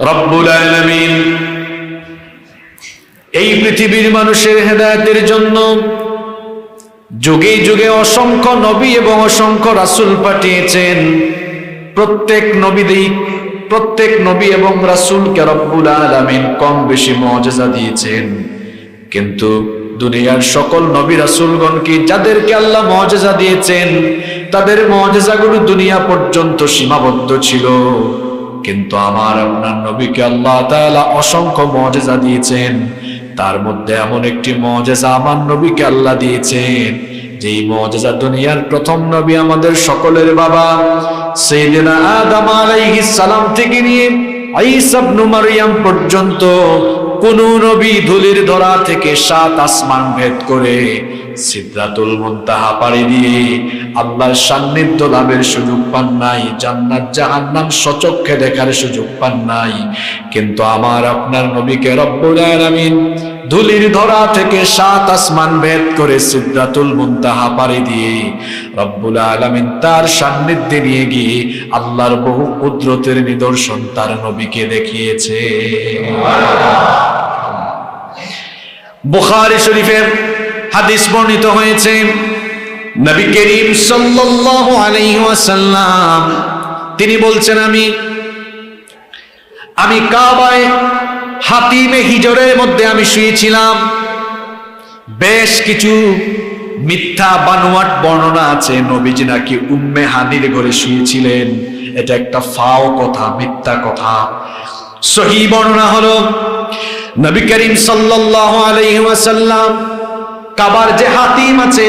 রব্বুল আলামিন এই পৃথিবীর মানুষের হেদায়েতের জন্য যুগে যুগে অসংখ্য নবী এবং অসংখ্য রাসূল পাঠিয়েছেন। প্রত্যেক নবী এবং রাসূলকে রব্বুল আলামিন কম বেশি মুআজিজা দিয়েছেন, কিন্তু দুনিয়ার সকল নবী রাসূলগণকে যাদেরকে আল্লাহ মুআজিজা দিয়েছেন তাদের মুআজিজাগুলো দুনিয়া পর্যন্ত সীমাবদ্ধ ছিল, কিন্তু আমার আপনার নবীকে আল্লাহ তাআলা অসংখ্য মুআজিজা দিয়েছেন। তার মধ্যে এমন একটি মুআজিজা আমার নবীকে আল্লাহ দিয়েছেন, যেই মুআজিজা দুনিয়ার প্রথম নবী আমাদের সকলের বাবা সাইয়েদনা আদম আলাইহিস সালাম থেকে নিয়ে ঈসা ইবনে মারইয়াম পর্যন্ত কোন নবী ধুলির ধরা থেকে 7 আসমান ভেদ করে সিদরাতুল মুনতাহা পাড়ি দিয়ে আল্লাহর সান্নিধ্য লাভের সুযোগ পান নাই, জান্নাত জাহান্নাম স্বচক্ষে দেখার সুযোগ পান নাই, কিন্তু আমার আপনার নবীকে রব্বুল আলামিন ধুলির ধরা থেকে 7 আসমান ভেদ করে সিদরাতুল মুনতাহা পাড়ি দিয়ে রব্বুল আলামিন তার সান্নিধ্যে নিয়ে গিয়ে আল্লাহর বহু কুদরতের নিদর্শন তার নবীকে দেখিয়েছে। বুখারী শরীফের হাদিস বর্ণিত হয়েছে, নবী করিম সাল্লাল্লাহু আলাইহি ওয়াসাল্লাম তিনি বলছেন, আমি কাবায় হাতিমে হিজরের মধ্যে আমি শুয়েছিলাম। বেশ কিছু মিথ্যা বানোয়াট বর্ণনা আছে নবীজি নাকি উম্মে হানির ঘরে শুয়েছিলেন। এটা একটা ফাও কথা, মিথ্যা কথা। সহিহ বর্ণনা হলো নবী করিম সাল্লাল্লাহু আলাইহি ওয়াসাল্লাম কাবার যে হাতিম আছে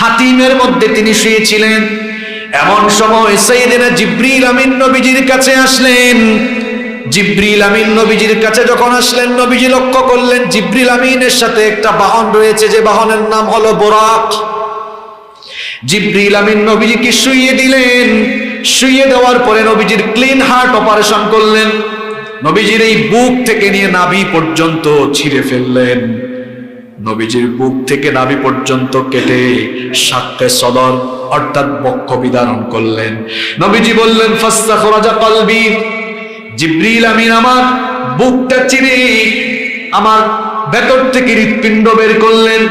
হাতিমের মধ্যে তিনি শুয়েছিলেন। এমন সময় সাইয়েদনা জিবরিল আমিন নবীজির কাছে আসলেন। জিবরিল আমিন নবীজির কাছে যখন আসলেন, নবীজি লক্ষ্য করলেন জিবরিল আমিনের সাথে একটা বাহন রয়েছে, যে বাহনের নাম হলো বুরাক। জিবরিল আমিন নবীজিকে শুইয়ে দিলেন। শুইয়ে দেওয়ার পরে নবীজির ক্লিন হার্ট অপারেশন করলেন। নবীজির এই বুক থেকে নিয়ে নাভি পর্যন্ত ছিঁড়ে ফেললেন। নবীজির বুক থেকে নাভি পর্যন্ত কেটে শাক্কে সদর অর্থাৎ বক্ষ বিদারণ করলেন। নবীজি বললেন, ফাস্তাখরাজা কলবি। জিবরিল আমিন আমার বুকটা চিরে আমার ভেতর থেকে হৃৎপিণ্ড বের করলেন।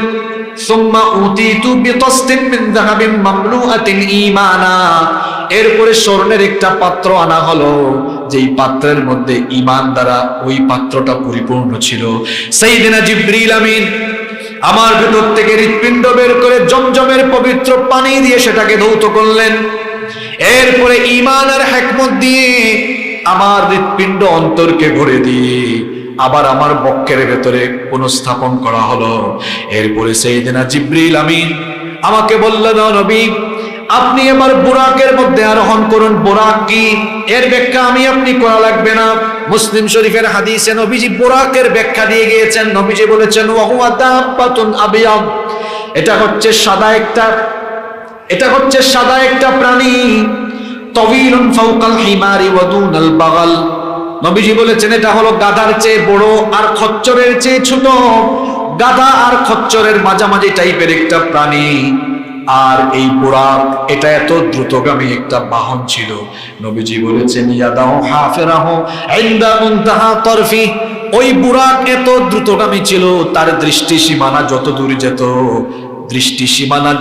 সুম্মা উতিতু বিতাসতিন মিন যাহাবিন মামলুআতিন ঈমানা। এরপরে স্বর্ণের একটা পাত্র আনা হলো, যেই পাত্রের মধ্যে ঈমান দ্বারা ওই পাত্রটা পরিপূর্ণ ছিল। সাইয়েদনা জিবরিল আমিন আমার ভেতর থেকে হৃৎপিণ্ড বের করে জমজমের পবিত্র পানি দিয়ে সেটাকে ধৌত করলেন। এরপরে ঈমান আর হিকমত দিয়ে আমার হৃৎপিণ্ড অন্তরকে ভরে দিয়ে আবার আমার বক্ষের ভেতরে পুনঃস্থাপন করা হলো। এরপরে সাইয়েদনা জিবরিল আমিন আমাকে বললেন, নবী আপনি এবার বুরাকের মধ্যে আরোহণ করুন। বুরাক কি, এর ব্যাখ্যা আপনি করা লাগবে না। মুসলিম শরীফের হাদিসে নবীজি বুরাকের ব্যাখ্যা দিয়ে গিয়েছেন। নবীজি বলেছেন, ওয়া হুয়া দাব্বাতুন আবিয়াদ। এটা হচ্ছে সাদা একটা প্রাণী। তাওয়ীলুন ফাওকাল হিমারি ওয়া দুনাল বাগাল। নবীজি বলেছেন এটা হলো গাধার চেয়ে বড় আর খচ্চরের চেয়ে ছোট। গাধা আর খচ্চরের মাঝামাঝি টাইপের একটা প্রাণী। আর এই বুরাক এটা এত দ্রুতগামী একটা বাহন ছিল। নবীজি বলেছেন, ইয়াদাহু হাফিরাহু ইনদা মুনতাহা তরফি। ওই বুরাক এত দ্রুতগামী ছিল, তার দৃষ্টি সীমানা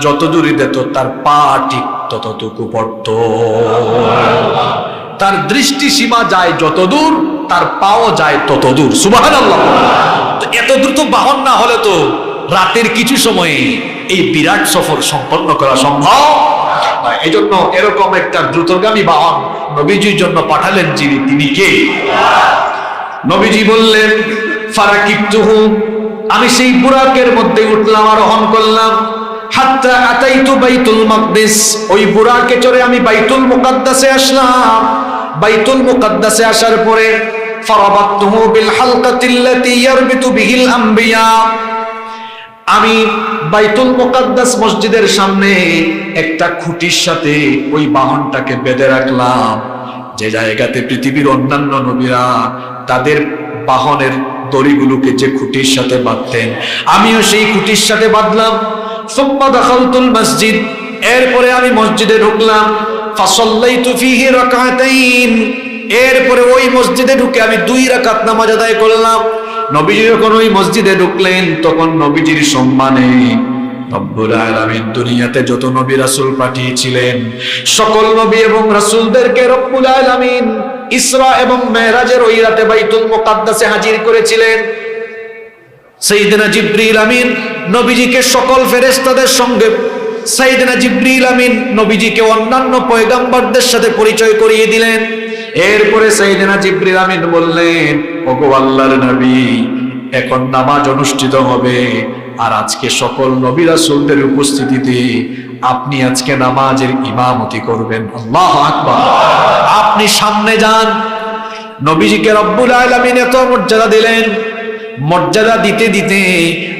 যত দূরে যেত তার পা ঠিক ততটুকু পড়ত। তার দৃষ্টি সীমা যায় যত দূর, তার পাও যায় তত দূর। সুবহানাল্লাহ। তো এত দ্রুত বাহন না হলে তো রাতের কিছু সময়ে এই বিরাট সফর সম্পন্ন করা সম্ভব। এই জন্য এরকম একটা দ্রুতগামী বাহন নবীজির জন্য পাঠালেন, তিনি কে? নবীজি বললেন, ফারাকিবতুহু। আমি সেই বুরাকের মধ্যে উঠলাম, আরোহণ করলাম। হাত্তা আতাইতু বাইতুল মাকদিস। ওই বুরাকে চড়ে আমি বাইতুল মুকাদ্দাসে আসলাম। বাইতুল মুকাদ্দাসে আসার পরে ফারাবাতুহু বিল হালকাতিল্লাতী ইয়ারবিতু বিহিল আম্বিয়া। আমি বাইতুল মুকাদ্দাস মসজিদের সামনে একটা খুঁটির সাথে ওই বাহনটাকে বেঁধে রাখলাম, যে জায়গাতে পৃথিবীর অন্যান্য নবীরা তাদের বাহনের দড়িগুলোকে যে খুঁটির সাথে বাঁধতেন, আমিও সেই খুঁটির সাথে বাঁধলাম। সুম্মা দাখালতুল মসজিদ। এরপরে আমি মসজিদে ঢুকলাম। ফাসাল্লাইতু ফীহি রাকাতাইন। এরপরে ওই মসজিদে ঢুকে আমি 2 রাকাত নামাজ আদায় করলাম। নবীজি যখন ওই মসজিদে ঢুকলেন তখন নবীজির সম্মানে রব্বুল আলামিন দুনিয়াতে যত নবী রাসূল পাঠিয়েছিলেন সকল নবী এবং রাসূলদেরকে রব্বুল আলামিন ইসরা এবং মেরাজের ওই রাতে বাইতুল মুকাদ্দাসে হাজির করেছিলেন। সাইয়েদনা জিবরিল আমিন নবীজিকে সকল ফেরেশতাদের সঙ্গে, সাইয়েদনা জিবরিল আমিন নবীজিকে অন্যান্য পয়গম্বরদের সাথে পরিচয় করিয়ে দিলেন। এরপরে সাইয়েদনা জিবরিল আমিন বললেন, ওগো আল্লাহর নবী, এখন নামাজ অনুষ্ঠিত হবে, আর আজকে সকল নবী রাসূলদের উপস্থিতিতে আপনি আজকে নামাজের ইমামতি করবেন। আল্লাহু আকবার। আপনি সামনে যান। নবীজিকে রব্বুল আলামিন এত মর্যাদা দিলেন। মর্যাদা দিতে দিতে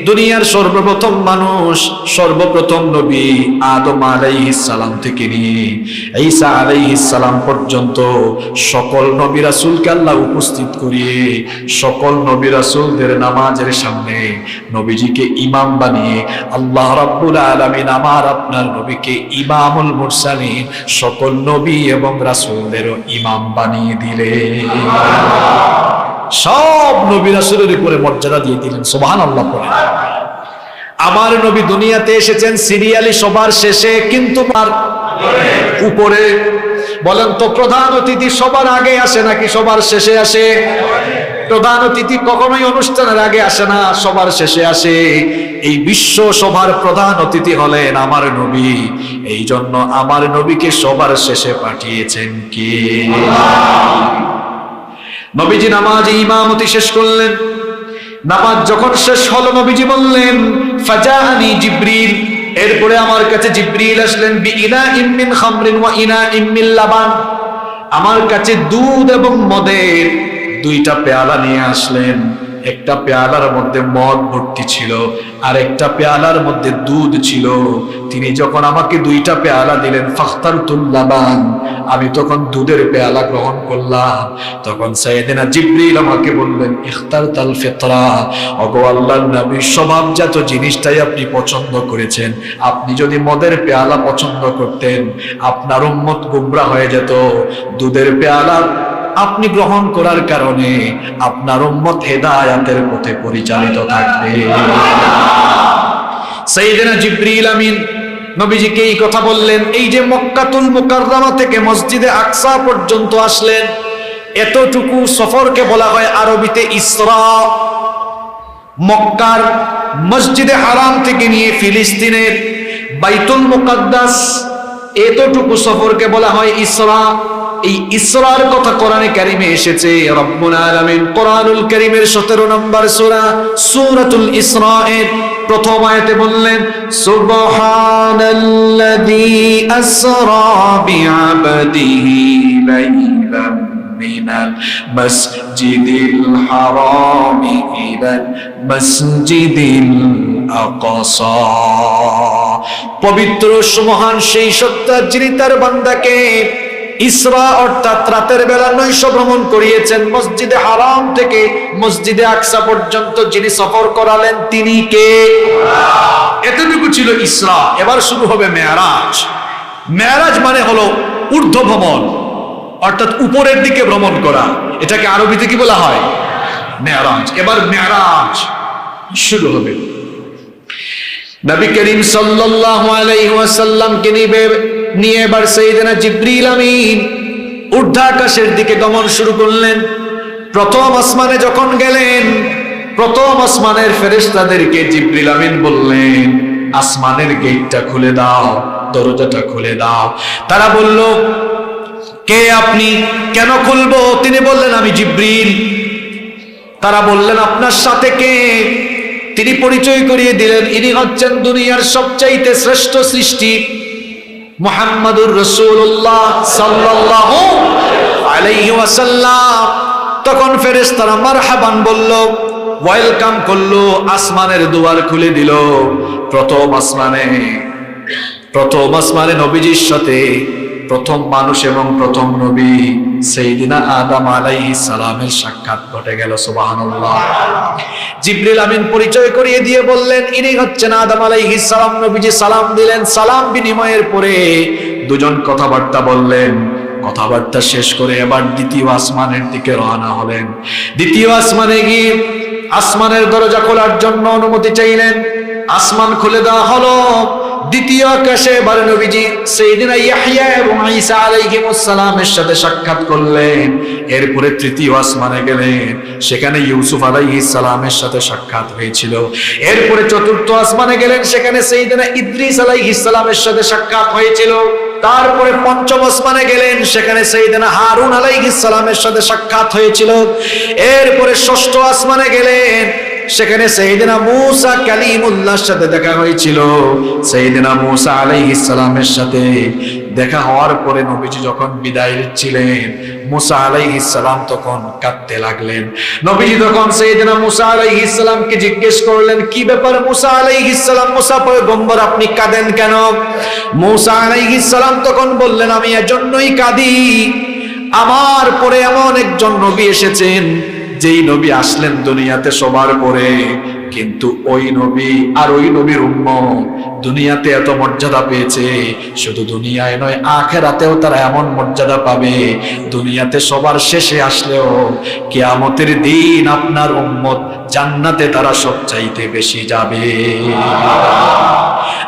দুনিয়ার সর্বপ্রথম মানুষ, সর্বপ্রথম নবী আদম আলাইহিস সালাম থেকে নিয়ে ঈসা আলাইহিস সালাম পর্যন্ত সকল নবী রাসূলকে আল্লাহ উপস্থিত করিয়ে সকল নবী রাসূলদের নামাজের সামনে নবীজিকে ইমাম বানিয়ে আল্লাহ রাব্বুল আলামিন আমার আপনার নবীকে ইমামুল মুরসালিন, সকল নবী এবং রাসূলদেরও ইমাম বানিয়ে দিলেন। সব নবী রাসূলের উপরে মর্যাদা দিয়ে দিলেন। সুবহানাল্লাহ পড়েন। আমার নবী দুনিয়াতে এসেছেন সিরিয়ালি সবার শেষে, কিন্তু তার উপরে। বলেন তো প্রধান অতিথি সবার আগে আসে নাকি সবার শেষে আসে? প্রধান অতিথি কখনোই অনুষ্ঠানের আগে আসে না, সবার শেষে আসে। এই বিশ্ব সভার প্রধান অতিথি হলেন আমার নবী। এই জন্য আমার নবীকে সবার শেষে পাঠিয়েছেন কে? নবীজি নামাজে ইমামতি শেষ করলেন। নামাজ যখন শেষ হলো নবীজি বললেন, ফাজাআনি জিবরিল, এরপরে আমার কাছে জিবরিল আসলেন, বিইনাইম মিন খামরিন ওয়া ইনাইম মিন লাবান, আমার কাছে দুধ এবং মদের 2টা পেয়ালা নিয়ে আসলেন। একটা পেয়ালার মধ্যে মদ ভর্তি ছিল আর একটা পেয়ালার মধ্যে দুধ ছিল। তিনি যখন আমাকে 2টা পেয়ালা দিলেন, ফাখতারতুল লাবান, আমি তখন দুধের পেয়ালা গ্রহণ করলাম। তখন সাইয়েদনা জিবরিল আমাকে বললেন, ইখতারতাল ফিতরা, ওগো আল্লাহর নবী, স্বভাবজাত জিনিসটাই আপনি পছন্দ করেছেন। আপনি যদি মদের পেয়ালা পছন্দ করতেন আপনার উম্মত গুমরাহ হয়ে যেত। দুধের পেয়ালা আপনি গ্রহণ করার কারণে আপনার উম্মত হেদায়েতের পথে পরিচালিত থাকবে। সাইয়েদনা জিবরিল আমিন নবীজিকে এই কথা বললেন। এই যে মক্কাতুল মুকাররমা থেকে মসজিদে আকসা পর্যন্ত আসলেন, এতটুকু সফরকে বলা হয় আরবিতে ইসরা। মক্কার মসজিদে হারাম থেকে নিয়ে ফিলিস্তিনের বাইতুল মুকাদ্দাস, এতটুকু সফরকে বলা হয় ইসরা। এই ইসরার কথা কোরআনে কারিমে এসেছে। রব্বুল আলামিন কোরআনুল কারিমের 17 নম্বর সূরা সূরাতুল ইসরা এর প্রথম আয়াতে বললেন, সুবহানাল্লাযী আসরা বিআবদিহি লাইলাম মিনাল মাসজিদিল হারামি ইলাল মাসজিদিল আকসা। পবিত্র সুমহান সেই সত্তা যিনি তার বান্দাকে ইসরা অর্থাৎ রাতের বেলা নৈশ ভ্রমণ করিয়েছেন। মসজিদে হারাম থেকে মসজিদে আকসা পর্যন্ত যিনি সফর করালেন তিনি কে? এতটুকু ছিল ইসরা। এবার শুরু হবে মেরাজ। মেরাজ মানে হলো ঊর্ধ্ব ভ্রমণ, অর্থাৎ উপরের দিকে ভ্রমণ করা। এটাকে আরবিতে কি বলা হয়? মেরাজ। এবার মেরাজ শুরু হবে। নবী করিম সাল্লাল্লাহু আলাইহি ওয়াসাল্লামকে নিয়ে এবার সাইয়েদনা জিবরিল আমিন ঊর্ধ্বাকাশের দিকে গমন শুরু করলেন। প্রথম আসমানে যখন গেলেন, প্রথম আসমানের ফেরেশতাদেরকে জিবরিল আমিন বললেন, আসমানের গেটটা খুলে দাও, দরজাটা খুলে দাও। তারা বলল, কে আপনি? কেন খুলবো? তিনি বললেন, আমি জিবরিল। তারা বললেন, আপনার সাথে কে? তিনি পরিচয় করিয়ে দিলেন, ইনি হচ্ছেন দুনিয়ার সবচাইতে শ্রেষ্ঠ সৃষ্টি মুহাম্মাদুর রাসূলুল্লাহ সাল্লাল্লাহু আলাইহি ওয়াসাল্লাম। তখন ফেরেশতারা মারহাবান বলল, ওয়েলকাম করলো, আসমানের দুয়ার খুলে দিল। প্রথম আসমানে নবীজির সাথে প্রথম মানুষ এবং প্রথম নবী সাইয়েদিনা আদম আলাইহিস সালামের সাক্ষাৎ ঘটে গেল। সুবহানাল্লাহ। জিবরিল আমিন পরিচয় করিয়ে দিয়ে বললেন, ইনি হচ্ছেন আদম আলাইহিস সালাম। নবীজি সালাম দিলেন। সালাম বিনিময়ের পরে দুজন কথাবার্তা বললেন। কথাবার্তা শেষ করে এবার দ্বিতীয় আসমানের দিকে রওনা হলেন। দ্বিতীয় আসমানে গিয়ে আসমানের দরজা খোলার জন্য অনুমতি চাইলেন। আসমান খুলে দেওয়া হলো। দ্বিতীয় আকাশে এবার নবীজি সাইয়েদনা ইয়াহইয়া এবং ঈসা আলাইহিমুস সালামের সাথে সাক্ষাৎ করলেন। এরপরে তৃতীয় আসমানে গেলেন, সেখানে ইউসুফ আলাইহিস সালামের সাথে সাক্ষাৎ হয়েছিল। এরপরে চতুর্থ আসমানে গেলেন, সেখানে সাইয়েদনা ইদ্রিস আলাইহিস সালামের সাথে সাক্ষাৎ হয়েছিল। তারপরে পঞ্চম আসমানে গেলেন, সেখানে সাইয়েদনা হারুন আলাইহিস সালামের সাথে সাক্ষাৎ হয়েছিল। এরপরে ষষ্ঠ আসমানে গেলেন, সেখানে সাইয়েদনা মূসা কালিমুল্লাহর সাথে দেখা হয়েছিল। সাইয়েদনা মূসা আলাইহিস সালামের সাথে দেখা হওয়ার পরে নবীজি যখন বিদায় নিচ্ছিলেন, মূসা আলাইহিস সালাম তখন কাঁদতে লাগলেন। নবীজি তখন সাইয়েদনা মূসা আলাইহিস সালামকে জিজ্ঞেস করলেন, কি ব্যাপার মূসা আলাইহিস সালাম, মূসা পয়গম্বর আপনি কাঁদেন কেন? মূসা আলাইহিস সালাম তখন বললেন, আমি এজন্যই কাঁদি, আমার পরে এমন একজন নবী এসেছেন, যেই নবী আসলেন দুনিয়াতে সবার পরে, কিন্তু ওই নবী আর ওই নবীর উম্মত দুনিয়াতে এত মর্যাদা পেয়েছে, শুধু দুনিয়ায় নয় আখিরাতেও তারা এমন মর্যাদা পাবে, দুনিয়াতে সবার শেষে আসলেও কিয়ামতের দিন আপনার উম্মত জান্নাতে তারা সবচাইতে বেশি যাবে।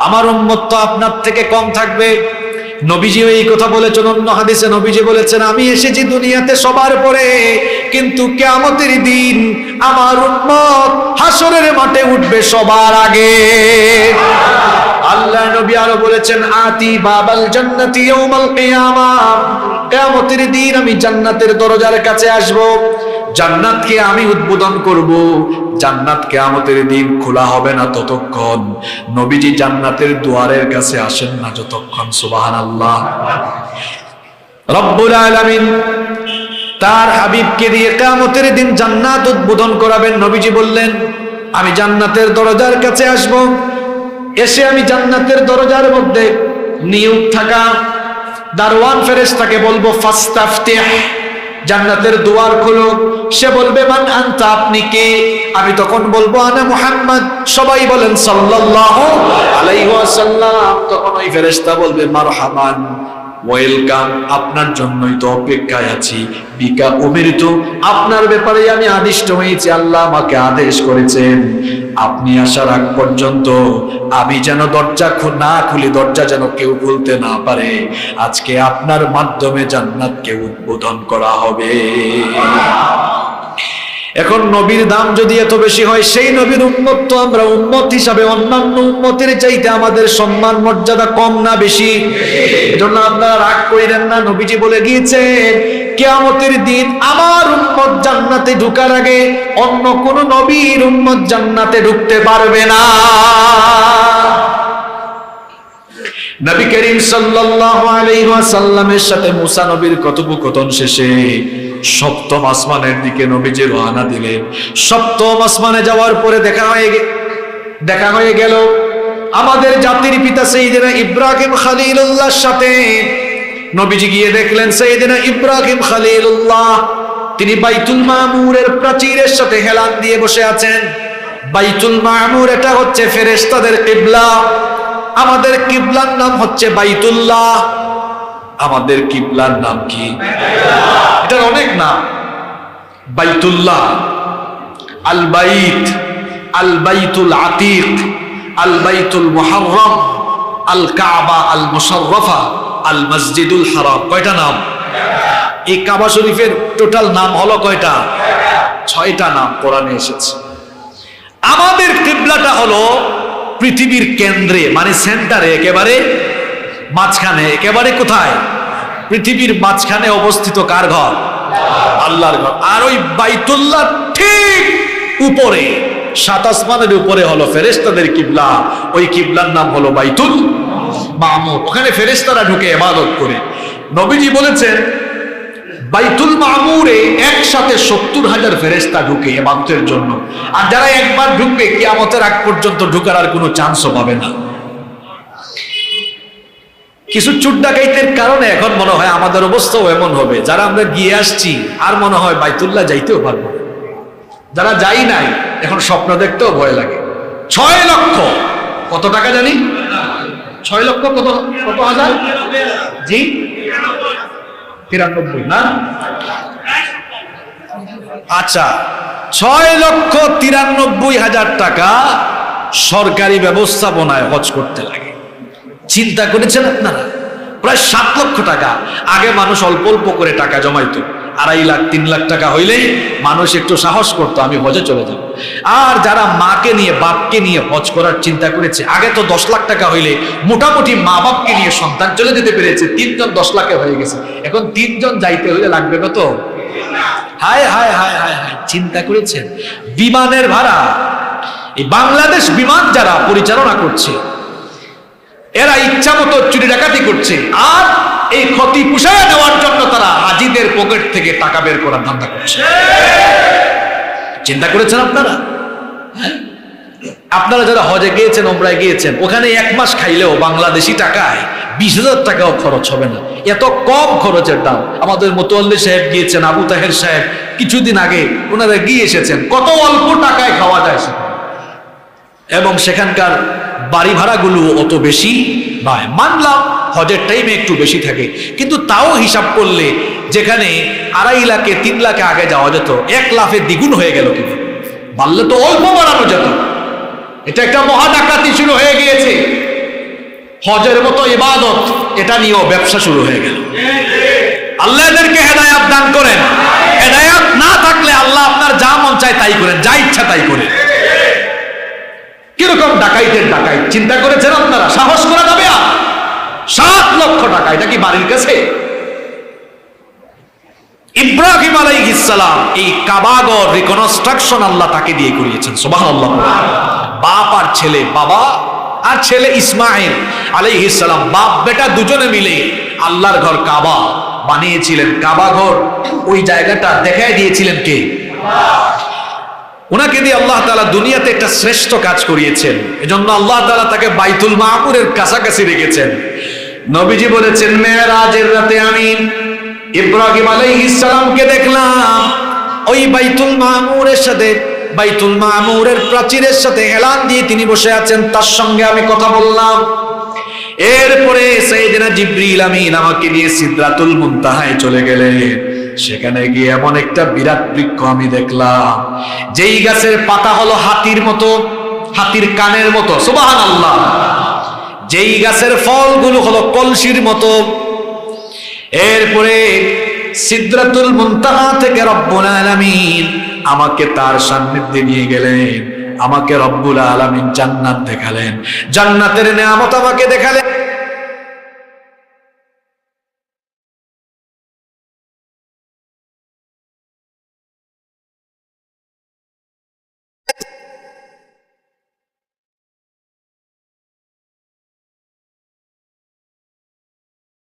আমার উম্মত তো আপনার থেকে কম থাকবে। নবীজি এই কথা বলেছেন, অন্য হাদিসে নবীজি বলেছেন, আমি এসেছি দুনিয়াতে সবার পরে, কিন্তু কিয়ামতের দিন আমার উম্মত হাসরের মাঠে উঠবে সবার আগে। আল্লাহ নবী আরো বলেছেন, আতি বাবাল জান্নাতি ইয়াউমাল কিয়ামাহ, কিয়ামতের দিন আমি জান্নাতের দরজার কাছে আসব, জান্নাতকে আমি উদ্বোধন করব। জান্নাত কিয়ামতের দিন খোলা হবে না ততক্ষণ, নবীজি জান্নাতের দুয়ারের কাছে আসেন না যতক্ষণ। সুবহানাল্লাহ। রব্বুল আলামিন তার হাবিবকে দিয়ে কিয়ামতের দিন জান্নাত উদ্বোধন করাবেন। নবীজি বললেন, আমি জান্নাতের দরজার কাছে আসব, এসে আমি জান্নাতের দরজার মধ্যে নিয়োগ থাকা দারওয়ান ফেরেশতাকে বলবো, ফাস্তাফতিহ, জান্নাতের দুয়ার খোলো। সে বলবে, মান আনতা, আপনি কে? আমি তখন বলবো, আনা মুহাম্মদ। সবাই বলেন সাল্লাল্লাহু আলাইহি ওয়াসাল্লাম। তখন ওই ফেরেশতা বলবে, মারহাবান, ওয়েলকাম, আপনার জন্যই তো অপেক্ষায় আছি। বিকা উমিরতু, আপনার ব্যাপারে আমি আদিষ্ট হয়েছি, আল্লাহ আমাকে আদেশ করেছেন আপনি আসার আগ পর্যন্ত আমি যেন দরজা না খুলি, দরজা যেন কেউ খুলতে না পারে। আজকে আপনার মাধ্যমে জান্নাতকে উদ্বোধন করা হবে। এখন নবীর দাম যদি এত বেশি হয়, সেই নবীর উম্মত তো আমরা উম্মত হিসাবে অন্যান্য উম্মতের চাইতে আমাদের সম্মান মর্যাদা কম না বেশি? এজন্য আপনারা রাগ কইরেন না, নবীজি বলে গিয়েছেন কিয়ামতের দিন আমার উম্মত জান্নাতে ঢোকার আগে অন্য কোন নবীর উম্মত জান্নাতে ঢুকতে পারবে না। নবী করিম সাল্লাল্লাহু আলাইহি ওয়াসাল্লামের সাথে মুসা নবীর কথোপকথন শেষে সপ্তম আসমানের দিকে নবীজি রওনা দিলেন। সপ্তম আসমানে যাওয়ার পরে দেখা হয়ে গেল আমাদের জাতির পিতা সাইয়েদনা ইব্রাহিম খলিলুল্লাহর সাথে। নবীজি গিয়ে দেখলেন সাইয়েদনা ইব্রাহিম খলিলুল্লাহ তিনি বাইতুল মামুরের প্রাচীরের সাথে হেলান দিয়ে বসে আছেন। বাইতুল মামুর এটা হচ্ছে ফেরেশতাদের কিবলা, আমাদের কিবলার নাম হচ্ছে বাইতুল্লাহ। আমাদের কিবলার নাম কি? এটার অনেক নাম, বাইতুল্লাহ, আল বাইত, আল বাইতুল আতিক, আল বাইতুল মুহাররম, আল কাবা, আল মুশাররফা, আল মসজিদুল হারাম। কয়টা নাম? এই কাবা শরীফের টোটাল নাম হলো কয়টা? 6টা নাম কোরআনে এসেছে। আমাদের কিবলাটা হলো পৃথিবীর কেন্দ্রে, মানে সেন্টারে, একেবারে মাঝখানে। একেবারে কোথায়? পৃথিবীর মাঝখানে অবস্থিত কার ঘর? আল্লাহর ঘর। আর ওই বাইতুল্লাহ ঠিক উপরে, 7 আসমানের উপরে হলো ফেরেশতাদের কিবলা। ওই কিবলার নাম হলো বাইতুল মামুর। ওখানে ফেরেশতারা ঢুকে ইবাদত করে। নবীজি বলেছেন বাইতুল মামুরে একসাথে 70,000 ফেরেশতা ঢুকে ইবাদতের জন্য। আর যারা একবার ঢুকবে কিয়ামতের আগ পর্যন্ত ঢুকার আর কোনো চান্সও পাবে না। কিছু চুট ডাকাইতের কারণে এখন মনে হয় আমাদের অবস্থাও এমন হবে, যারা আমরা গিয়ে আসছি আর মনে হয় বাইতুল্লাহ যাইতেও পারবো। যারা যাই নাই এখন স্বপ্ন দেখতেও ভয় লাগে। 6 লক্ষ কত টাকা জানি? 6 লক্ষ কত হাজার? জি 93 না? আচ্ছা, 6,93,000 টাকা সরকারি ব্যবস্থাপনায় হজ করতে লাগে। চিন্তা করেছেন আপনারা? প্রায় 7 লক্ষ টাকা। আগে মানুষ অল্প অল্প করে টাকা জমাইতো, 2.5 লাখ 3 লাখ টাকা হইলেই মানুষ একটু সাহস করতো আমি হজে চলে যাব। আর যারা মাকে নিয়ে বাপকে নিয়ে হজ করার চিন্তা করেছে, আগে তো 10 লাখ টাকা হইলে মোটামুটি মা বাপকে নিয়ে সন্তান চলে যেতে পেরেছে, 3 জন 10 লাখে হয়ে গেছে। এখন 3 জন যাইতে হইলে লাগবে কত? হায় হায় হায় হায় হায়, চিন্তা করেছেন? বিমানের ভাড়া, এই বাংলাদেশ বিমান যারা পরিচালনা করছে এরা ইচ্ছা মতো চুরি ডাকাতি করছে, আর এই ক্ষতি পুষায় দেওয়ার জন্য তারা হাজিদের পকেট থেকে টাকা বের করার ধান্দা করছে। চিন্তা করেছেন আপনারা? আপনারা যারা হজে গিয়েছেন, ওমরায় গিয়েছেন, ওখানে 1 মাস খাইলেও বাংলাদেশি টাকায় 20,000 টাকাও খরচ হবে না। এত কম খরচের দাম। আমাদের মোতাল্লি সাহেব গিয়েছেন, আবু তাহের সাহেব কিছুদিন আগে ওনারা গিয়ে এসেছেন, কত অল্প টাকায় খাওয়া যায় সেখানে, এবং সেখানকার বাড়ি ভাড়াগুলো অত বেশি নয়। মানলাম হজের টাইমে একটু বেশি থাকে, কিন্তু তাও হিসাব করলে যেখানে 2.5 লাখে 3 লাখে আগে যাওয়া যেত, 1 লাখে দ্বিগুণ হয়ে গেল। কিন্তু বাড়লে তো অল্প বাড়ানো যেত। এটা একটা মহা ডাকাতি শুরু হয়ে গিয়েছে। হজের মতো ইবাদত, এটা নিয়েও ব্যবসা শুরু হয়ে গেল। আল্লাহ এদেরকে হেদায়াত দান করেন। হেদায়াত না থাকলে আল্লাহ আপনার যা মন চায় তাই করেন, যা ইচ্ছা তাই করেন। কিরকম ডাকাইতের ডাকাইত, চিন্তা করেছেন আপনারা? সাহস করা যাবে? 7 লক্ষ টাকা, এটা কি বাড়ির কাছে? ইব্রাহিম আলাইহিস সালাম এই কাবাগর রিকনস্ট্রাকশন আল্লাহ তাকে দিয়ে করিয়েছেন। সুবহানাল্লাহ। বাপ আর ছেলে, বাবা আর ছেলে ইসমাইল আলাইহিস সালাম, বাপ বেটা দুজনে মিলে আল্লাহর ঘর কাবা বানিয়েছিলেন। কাবা ঘর ওই জায়গাটা দেখায় দিয়েছিলেন কে? ওনাকে দিয়ে আল্লাহ তাআলা দুনিয়াতে একটা শ্রেষ্ঠ কাজ করিয়েছেন। এজন্য আল্লাহ তাআলা তাকে বাইতুল মামুরের কাছাকাছি রেখেছেন। নবীজি বলেছেন, মেরাজের রাতে আমি ইব্রাহিম আলাইহিস সালামকে দেখলাম ওই বাইতুল মামুরের সাথে, বাইতুল মামুরের প্রাচীরের সাথে হেলান দিয়ে তিনি বসে আছেন, তার সঙ্গে আমি কথা বললাম। এরপরে সাইয়েদনা জিবরিল আমিন আমাকে নিয়ে সিদরাতুল মুনতাহায় চলে গেলেন। সেখানে গিয়ে এমন একটা বিরাট বৃক্ষ আমি দেখলাম, যেই গাছের পাতা হলো হাতির মতো, হাতির কানের মতো। সুবহানাল্লাহ। যেই গাছের ফলগুলো হলো কলসির মতো। এরপরে সিদরাতুল মুনতাহা থেকে রব্বুল আলামিন আমাকে তার সান্নিধ্যে নিয়ে গেলেন। আমাকে রব্বুল আলামিন জান্নাত দেখালেন, জান্নাতের নেয়ামত আমাকে দেখালেন।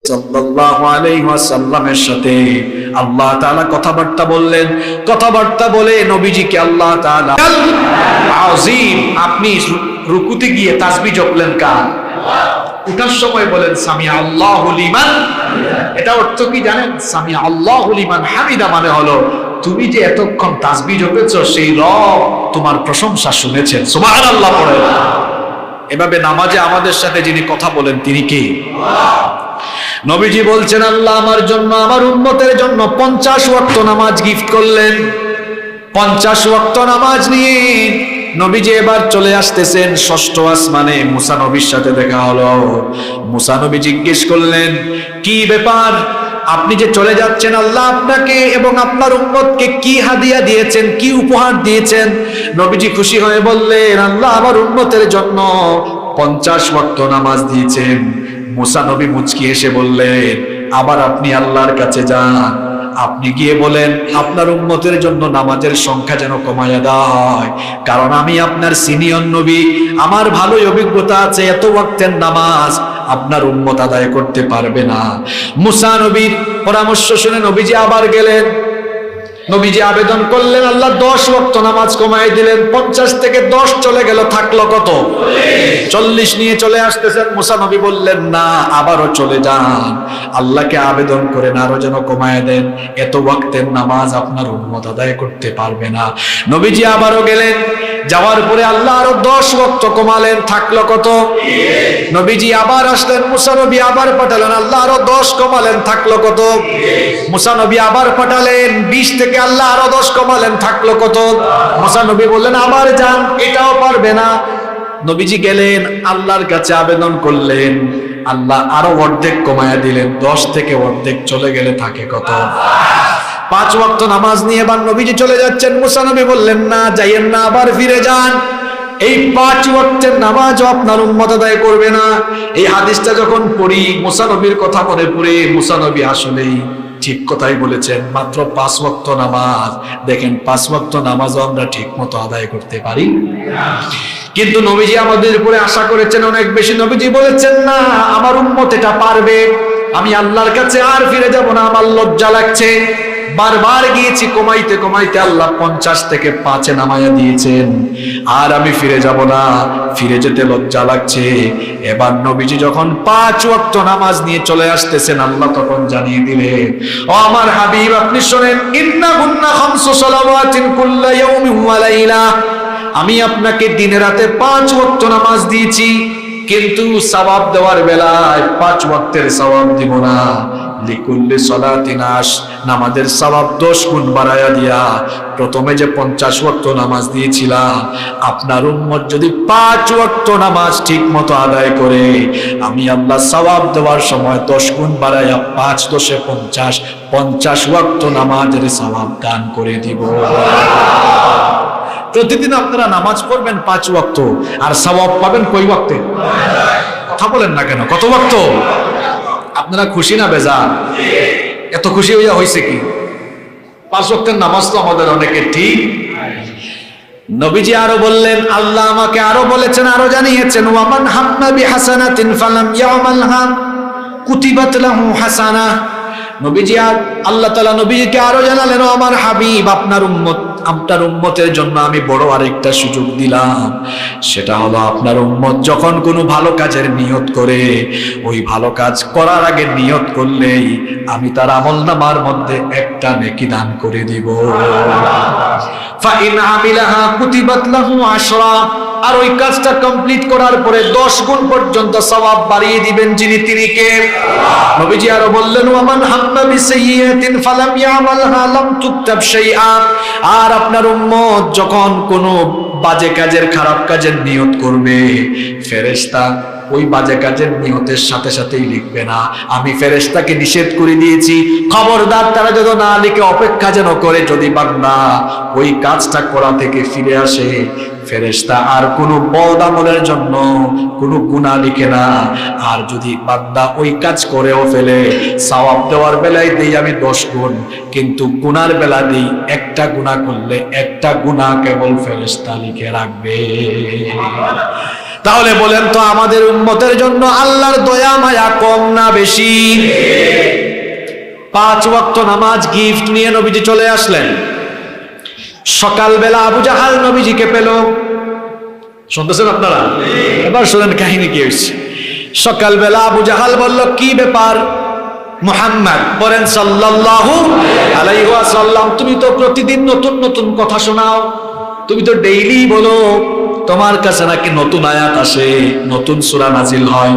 সাল্লাল্লাহু আলাইহি ওয়াসাল্লামের সাথে আল্লাহ তাআলা কথাবার্তা বললেন। কথাবার্তা বলে নবীজিকে আল্লাহ তাআলা আযীম, আপনি রুকুতে গিয়ে তাসবিহ জপলেন কার? উঠার সময় বলেন সামিআ আল্লাহু লিমান। এটা অর্থ কি জানেন? সামিআ আল্লাহু লিমান হামিদা মানে হলো তুমি যে এতক্ষণ তাসবিহ জপেছো সেই রব তোমার প্রশংসা শুনেছেন। সুবহানাল্লাহ পড়ে। এভাবে নামাজে আমাদের সাথে যিনি কথা বলেন তিনি কে? নবীজি বলছেন, আল্লাহ আমার জন্য, আমার উম্মতের জন্য 50 ওয়াক্ত নামাজ গিফট করলেন। 50 ওয়াক্ত নামাজ নিয়ে নবীজি এবার চলে আসতেছেন 6ষ্ঠ আসমানে। মুসা নবীর সাথে দেখা হলো। মুসা নবী জিজ্ঞেস করলেন, কি ব্যাপার, আপনি যে চলে যাচ্ছেন, আল্লাহ আপনাকে এবং আপনার উম্মতকে কি হাদিয়া দিয়েছেন, কি উপহার দিয়েছেন? নবীজি খুশি হয়ে বললেন, আল্লাহ আমার উম্মতের জন্য 50 ওয়াক্ত নামাজ দিয়েছেন। মুসা নবী মুচকি হেসে বললেন, আবার আপনি আল্লাহর কাছে যান, আপনি গিয়ে বলেন আপনার উম্মতের জন্য নামাজের সংখ্যা যেন কমায়া দেওয়া হয়, কারণ আমি আপনার সিনিয়র নবী, আমার ভালোই অভিজ্ঞতা আছে, এত ওয়াক্তের নামাজ আপনার উম্মত আদায় করতে পারবে না। মুসা নবীর পরামর্শ শুনে নবীজি আবার গেলেন। নবীজি আবেদন করলেন, আল্লাহ 10 ওয়াক্ত নামাজ কমাই দিলেন। 50 থেকে 10 চলে গেল, থাকলো কত? 40 নিয়ে চলে আসতেছেন। মুসা নবী বললেন, না, আবারও চলে যান, আল্লাহকে আবেদন করেন আরো যেন কমায় দেন, এত ওয়াক্তের নামাজ আপনার উম্মত আদায় করতে পারবে না। নবীজি আবারও গেলেন। যাওয়ার পরে আল্লাহ আরো 10 ওয়াক্ত কমালেন, থাকলো কত? নবীজি আবার আসলেন, মুসা নবী আবার পাঠালেন, আল্লাহ আরো 10 কমালেন, থাকলো কত? মুসা নবী আবার পাঠালেন, 20 থেকে আল্লাহ আরো 10 কমালেন, থাকলো কত? মুসা নবী বললেন আবার যান, এটাও পারবে না। নবীজি গেলেন, আল্লাহর কাছে আবেদন করলেন, আল্লাহ আরো অর্ধেক কমায়া দিলেন, 10 থেকে অর্ধেক চলে গেলে থাকে কত? 5 ওয়াক্ত নামাজ নিয়ে এবার নবীজি চলে যাচ্ছেন। মুসা নবী বললেন না, যাইয়েন না, আবার ফিরে যান। এই 5 ওয়াক্তের নামাজও আপনার উম্মত আদায় করবে না। এই হাদিসটা যখন পড়ি, মুসা নবীর কথা মনে পড়ে, মুসা নবী আসলেই ঠিক কথাই বলেছেন। মাত্র 5 ওয়াক্ত নামাজ, দেখেন 5 ওয়াক্ত নামাজও আমরা ঠিক মতো আদায় করতে পারি না। কিন্তু নবীজি আমাদের উপরে আশা করেছেন অনেক বেশি। নবীজি বলেছেন না, আমার উম্মত এটা পারবে, আমি আল্লাহর কাছে আর ফিরে যাব না, আমার লজ্জা লাগছে। বারবার গিয়েছি, কমাইতে কমাইতে আল্লাহ 50 থেকে 5-এ নামায়া দিয়েছেন, আর আমি ফিরে যাব না, ফিরে যেতে লজ্জা লাগছে। এবার নবীজি যখন 5 ওয়াক্ত নামাজ নিয়ে চলে আসতেছেন, আল্লাহ তখন জানিয়ে দিলেন, ও আমার হাবিব আপনি শুনেন, ইন্নাহুন্না খামসু সালাওয়াতিন কুল্লা ইয়াউমিন ওয়া লাইলা, আমি আপনাকে দিনে রাতে 5 ওয়াক্ত নামাজ দিয়েছি, কিন্তু সওয়াব দেওয়ার বেলায় 5 ওয়াক্তের সওয়াব দিব না, লিকুল্লি সালাতিন আশ, নামাজের সওয়াব 10 গুণ বাড়ায়া দিয়া প্রথমে যে 50 ওয়াক্ত নামাজ দিয়েছিলাম, আপনার উম্মত যদি 5 ওয়াক্ত নামাজ ঠিক মতো আদায় করে, আমি আল্লাহ সওয়াব দেওয়ার সময় 10 গুণ বাড়ায়া 5 10 50 ওয়াক্ত নামাজের সওয়াব দান করে দিব। প্রতিদিন আপনারা নামাজ পড়বেন 5 ওয়াক্ত, আর সওয়াব পাবেন কয় ওয়াক্তে? কথা বলেন না কেন, কত ওয়াক্ত? আপনারা খুশি না বেজার? এত খুশি হইয়া হয়েছে কি? 5 ওয়াক্তের নামাজ তো আমাদের অনেকে ঠিক। নবীজি আরো বললেন, আল্লাহ আমাকে আরো বলেছেন, আরো জানিয়েছেন, ওয়ামান হাম্মা বিহাসানাতিন ফালাম ইয়ামালহা কুতিবাত লাহু হাসানা। নবীজি আল্লাহ তাআলা নবীকে আরো জানালেন, ও আমার হাবিব, আপনার উম্মতের জন্য আমি বড় আরেকটা সুযোগ দিলাম। সেটা হলো, আপনার উম্মত যখন কোনো ভালো কাজের নিয়ত করে, ওই ভালো কাজ করার আগে নিয়ত করলেই আমি তার আমলনামার মধ্যে একটা নেকি দান করে দিব। ফাইন আমিলাহা কুতিবাত লাহু 10, আর ওই কাজটা কমপ্লিট করার পরে 10 গুণ পর্যন্ত সওয়াব বাড়িয়ে দিবেন যিনি, তিনি কে? নবীজি আরো বললেন, ওয়ামান হাম্মা বিসাইয়্যাতিন ফালাম ইয়ামালহা লাম তুকতাব শাইআ, আর আপনার উম্মত যখন কোনো বাজে কাজের, খারাপ কাজের নিয়ত করবে, ফেরেশতা ওই বাজে কাজের নিয়তের সাথে সাথেই লিখবে না। আমি ফেরেশতাকে নিষেধ করে দিয়েছি, খবরদার তারা যেন না লিখে, অপেক্ষা যেন করে, যদি বান্দা ওই কাজটা করা থেকে ফিরে আসে, ফেরেশতা আর কোনো বদ আমলের জন্য কোনো গুনাহ লিখে না। আর যদি বান্দা ওই কাজ করেও ফেলে, সওয়াব দেওয়ার বেলায় দেই আমি 10 গুণ, কিন্তু গুনার বেলা দেই, একটা গুনাহ করলে একটা গুনাহ কেবল ফেরেশতা লিখে রাখবে। তাহলে বলেন তো, আমাদের উম্মতের জন্য আল্লাহর দয়া মায়া কম না বেশি? 5 ওয়াক্ত নামাজ গিফট নিয়ে নবীজি চলে আসলেন। সকালবেলা আবু জাহাল নবীজিকে পেল। শুনতেছেন আপনারা? এবার শুনেন কাহিনী কি হয়েছে। সকালবেলা আবু জাহাল বলল, কি ব্যাপার মুহাম্মদ, বলেন সাল্লাল্লাহু আলাইহি ওয়াসাল্লাম, তুমি তো প্রতিদিন নতুন নতুন কথা শোনাও, তুমি তো ডেইলি বলো তোমার কাছে নাকি নতুন আয়াত আসে, নতুন সূরা নাজিল হয়,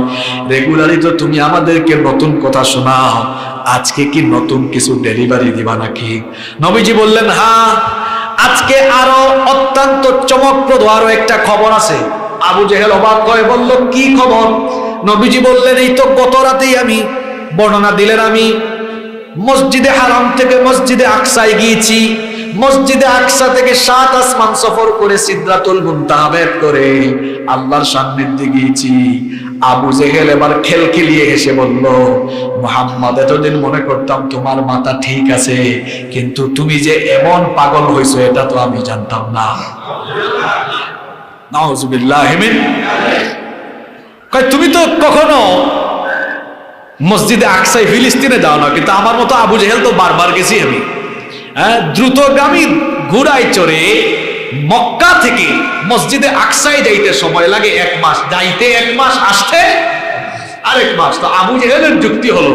রেগুলারলি তো তুমি আমাদেরকে নতুন কথা শোনাও, আজকে কি নতুন কিছু ডেলিভারি দিবা নাকি? নবীজি বললেন, হ্যাঁ, আজকে আরো অত্যন্ত চমকপ্রদ আরো একটা খবর আছে। আবু জেহেল অবাক হয়ে বলল, কি খবর? নবীজি বললেন, এই তো গত রাতেই আমি বর্ণনা দিলেন, আমি মসজিদে হারাম থেকে মসজিদে আকসায় গিয়েছি, মসজিদে আকসা থেকে 7 আসমান সফর করে সিদরাতুল মুনতাহা ভেদ করে আল্লাহর সান্নিধ্যে গিয়েছি। আবু জেহেল এবার খেলখিলিয়ে হেসে বলল, মুহাম্মদ, এতদিন মনে করতাম তোমার মাথা ঠিক আছে, কিন্তু তুমি যে এমন পাগল হইছো এটা তো আমি জানতাম না। নাউজুবিল্লাহ মিন। কই, তুমি তো কখনো মসজিদে আকসায় ফিলিস্তিনে যাও না, কিন্তু আমার মতো আবু জেহেল তো বারবার গেছি আমি। দ্রুতগামী ঘোড়ায় চড়ে মক্কা থেকে মসজিদে আকসায় যাইতে সময় লাগে 1 মাস, যাইতে 1 মাস, আসতে আরেক মাস। তো আবু জেহেলের যুক্তি হলো,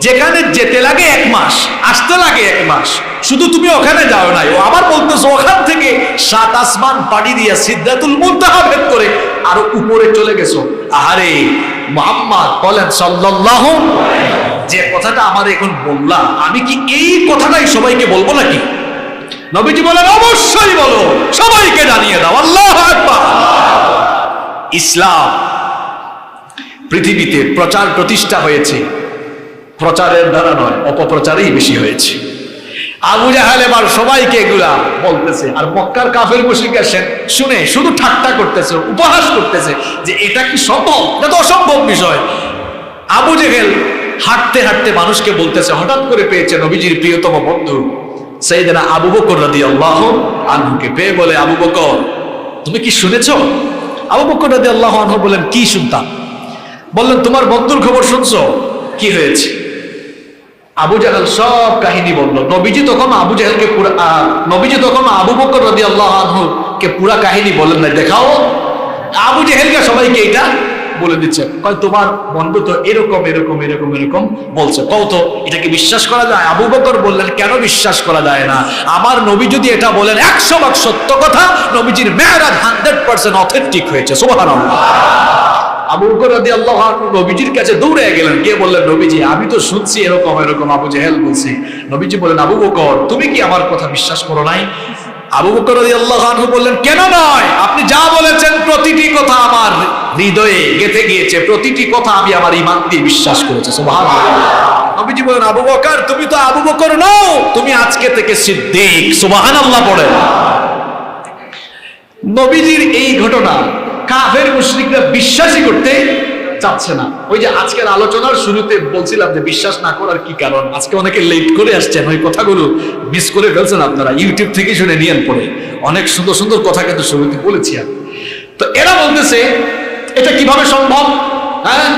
যেখানে যেতে লাগে 1 মাস, আসতে লাগে 1 মাস, শুধু তুমি ওখানে যাও নাই, ও আবার বলতেছো ওখান থেকে সাত আসমান পাড়ি দিয়া সিদরাতুল মুনতাহা ভেদ করে আরো উপরে চলে গেছো। আহারে মুহাম্মদ বলেন সাল্লাল্লাহু, যে কথাটা আমার এখন বললাম আমি কি এই কথাটাই সবাইকে বলবো নাকি? নবীজি বলেন অবশ্যই বলো, সবাইকে জানিয়ে দাও। আল্লাহু আকবার। ইসলাম পৃথিবীতে প্রচার প্রতিষ্ঠা হয়েছে প্রচারের দ্বারা নয়, অপপ্রচারেই বেশি হয়েছে। আবু জাহেল এবার সবাইকে এগুলা বলতেছে, আর মক্কার কাফের মুশরিকরা শুনে শুধু ঠাট্টা করতেছে, উপহাস করতেছে যে এটা কি সম্ভব, এটা তো অসম্ভব বিষয়। আবু জাহেল হাঁটতে হাঁটতে মানুষকে বলতেছে, হঠাৎ করে পেয়েছে নবীজির প্রিয়তম বন্ধু সাইয়েদনা আবু বকর রাদিয়াল্লাহু আনহুকে পেয়ে বলে, আবু বকর তুমি কি শুনেছো? আবু বকর রাদিয়াল্লাহু আনহু বলেন, কি শুনতাম? বললেন, তোমার বন্ধুর খবর শুনছো? কি হয়েছে? আবু জাহেল সব কাহিনী বলল। নবীজি তখন আবু বকর রাদিয়াল্লাহু আনহু কে পুরা কাহিনী বলেন না, দেখাও। আবু জাহেলকে সবাইকে এটা বলে দিচ্ছে, কয় তোমার বন্ধু তো এরকম এরকম এরকম এরকম বলছে, কও তো এটা কি বিশ্বাস করা যায়? আবু বকর বললেন, কেন বিশ্বাস করা যায় না? আমার নবী যদি এটা বলেন 100% সত্য কথা, নবীজির মেরাজ 100% অথেন্টিক হয়েছে। সুবহানাল্লাহ। আবু বকর রাদিয়াল্লাহু আনহু নবীজির কাছে দৌড়ে গেলেন, গিয়ে বললেন, নবীজি আমি তো শুনছি এরকম এরকম আবু জাহেল বলছে। নবীজি বলেন, আবু বকর তুমি কি আমার কথা বিশ্বাস করো নাই? আবু বকর রাদিয়াল্লাহু আনহু বললেন, কেন নয়, আপনি যা বলেছেন প্রতিটি কথা আমার হৃদয়ে গেঁথে গিয়েছে, প্রতিটি কথা আমি আমার ঈমান দিয়ে বিশ্বাস করেছি। সুবহানাল্লাহ। নবীজি বলেন, আবু বকর তুমি তো আবু বকর নও, তুমি আজকে থেকে সিদ্দিক। সুবহানাল্লাহ পড়েন। নবীজির এই ঘটনা কাফের মুশরিকরা বিশ্বাসই করতে চাচ্ছে না। ওই যে আজকের আলোচনার শুরুতে বলছিলাম যে বিশ্বাস না করার কি কারণ, আজকে অনেকে লেট করে আসছেন, ওই কথাগুলো মিস করে ফেলছেন আপনারা, ইউটিউব থেকে শুনে নিয়েন পরে। অনেক সুন্দর সুন্দর কথা কিন্তু শুরুতে বলেছি আমি। তো এরা বলতেছে এটা কিভাবে সম্ভব? হ্যাঁ,